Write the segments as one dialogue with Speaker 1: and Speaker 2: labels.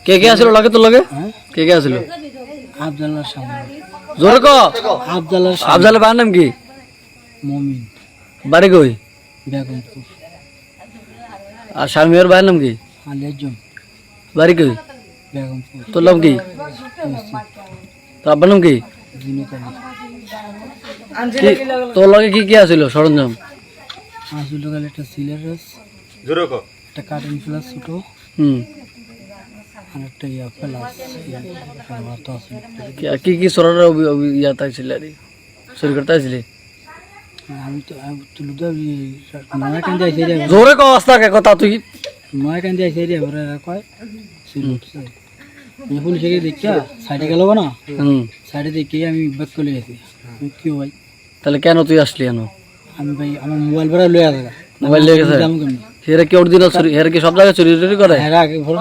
Speaker 1: কে কে আসলো লাগে তোর লাগে? কে কে আসলো?
Speaker 2: আফজালের সামনে
Speaker 1: জোরে ক।
Speaker 2: আফজালের
Speaker 1: বাবার নাম কি?
Speaker 2: মমিন
Speaker 1: বাড়ি কই?
Speaker 2: বেগমপুর
Speaker 1: আর স্বামীর ভাইয়ের নাম কি?
Speaker 2: আলিয়াজন
Speaker 1: বাড়ি কই?
Speaker 2: বেগমপুর
Speaker 1: তোর নাম কি? তোর আব্বার নাম কি?
Speaker 2: জিনুক আলী
Speaker 1: তোর লাগে কি কি আসলো সরঞ্জাম?
Speaker 2: আসল গেলে একটা সিলেরাস একটা কার্টুন প্লাস ছোট
Speaker 1: হুম,
Speaker 2: আর একটা ইয়া প্লাস তো আছে
Speaker 1: কি কি সরার ইয়া তাইছিল আরে শুরু করতে আসলি?
Speaker 2: আমি তো লুদা নয়া কান যাই সেরিয়া
Speaker 1: জোরে ক আস্তা কে কথা তুই।
Speaker 2: নয়া কান যাই সেরিয়া ওরা কয় সিলুটছে আমি পুলিশ এসে দেখা সাইডে গেল না
Speaker 1: হুম,
Speaker 2: সাইডে দেখে আমি ব্যাক করে গেছি আমি কি ভাই
Speaker 1: তাহলে কেন তুই আসলি কেন?
Speaker 2: আমি ভাই আমার মোবাইল ভাড়া লয়ে আসা
Speaker 1: মোবাইল লিয়ে গেছে?
Speaker 2: দাম কেমনি
Speaker 1: হেরে কি অরিজিনাল চুরি? হেরে কি সব জায়গায় চুরি টুরি করে?
Speaker 2: এর আগে ভর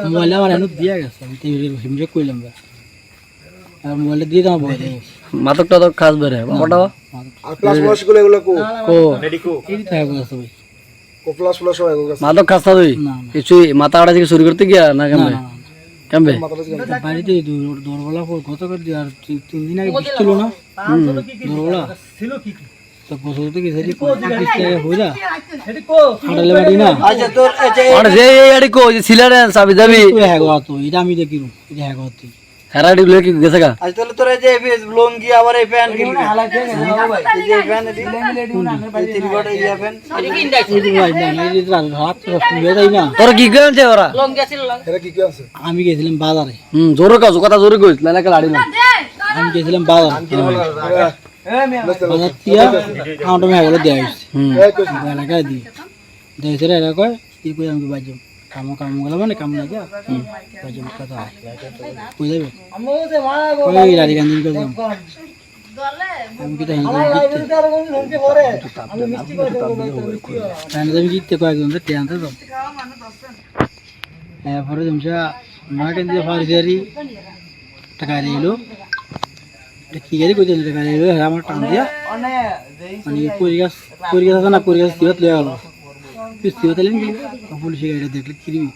Speaker 2: মোবাইল আমার এনে দিয়া গেছে আমি তো হিমজে কইলাম ভাই আর মোবাইল দিয়ে দাও ভয় দেয়
Speaker 1: মাদক টাদক খাস বেরে বাবাটা
Speaker 3: আর প্লাস প্লাস গুলো এগুলো কো
Speaker 1: কো
Speaker 2: এই থাকে আছে ভাই
Speaker 3: কো প্লাস প্লাস হয় এগুলো
Speaker 1: মাদক খাস না তুই?
Speaker 2: না
Speaker 1: কিছুই মাথা আড়া থেকে চুরি করতে গিয়া না কেমবে? কেমবে?
Speaker 2: না বাড়িতে দৌড়বেলা গত করে দিয়ে আর 3 দিন আগে বৃষ্টি ছিল না দৌড়বেলা তো বছর থেকে সেটি হইলা হাঁটালে বাড়ি না
Speaker 1: আর যে এই আড়ি কো যে সিলারে সাবি যাবি
Speaker 2: হ্যাঁ গো তো এটা আমি দেখি এটা হ্যাঁ গো তুই
Speaker 1: হেরাডি লয়ে কি গেছে গা?
Speaker 3: আজ তাহলে তোরা যে লঙ্গি আবার এই প্যান্ট কিনবি এই যে প্যান্ট এই তিন বড় ইয়া প্যান্ট
Speaker 1: তোরা কি গেছে ওরা?
Speaker 3: এরা কি কি আছে
Speaker 2: আমি গেছিলাম বাজারে
Speaker 1: হুম, জোরে কস কথা জোরে কইস লাইলা লাড়ি না।
Speaker 2: আমি গেছিলাম বাজারে বাজার দিয়া কাউন্টার মেয়ে গেলে দেওয়া হয়েছে
Speaker 1: হুম,
Speaker 2: এলাকায় দিয়ে দিয়েছে এরা কয় কি কই আমি বাজম কাম গেলাম মানে কাম না গিয়া বাজম কথা কই যাবে ওই রাজি গান্ধী গেলাম আমি কি তাই আমি জিততে কয়েকজন টেনতে তো এরপরে জমসা নয় কেন দিয়ে ফার্সিয়ারি টাকা এলো কি গাড়ি কইতে টাকা এলো আমার টান দিয়া মানে করি গাছ আছে না করি গাছ সিবাত লয়ে গেল সিবাত এলেন কি পুলিশে গাড়িটা দেখলে কিরবি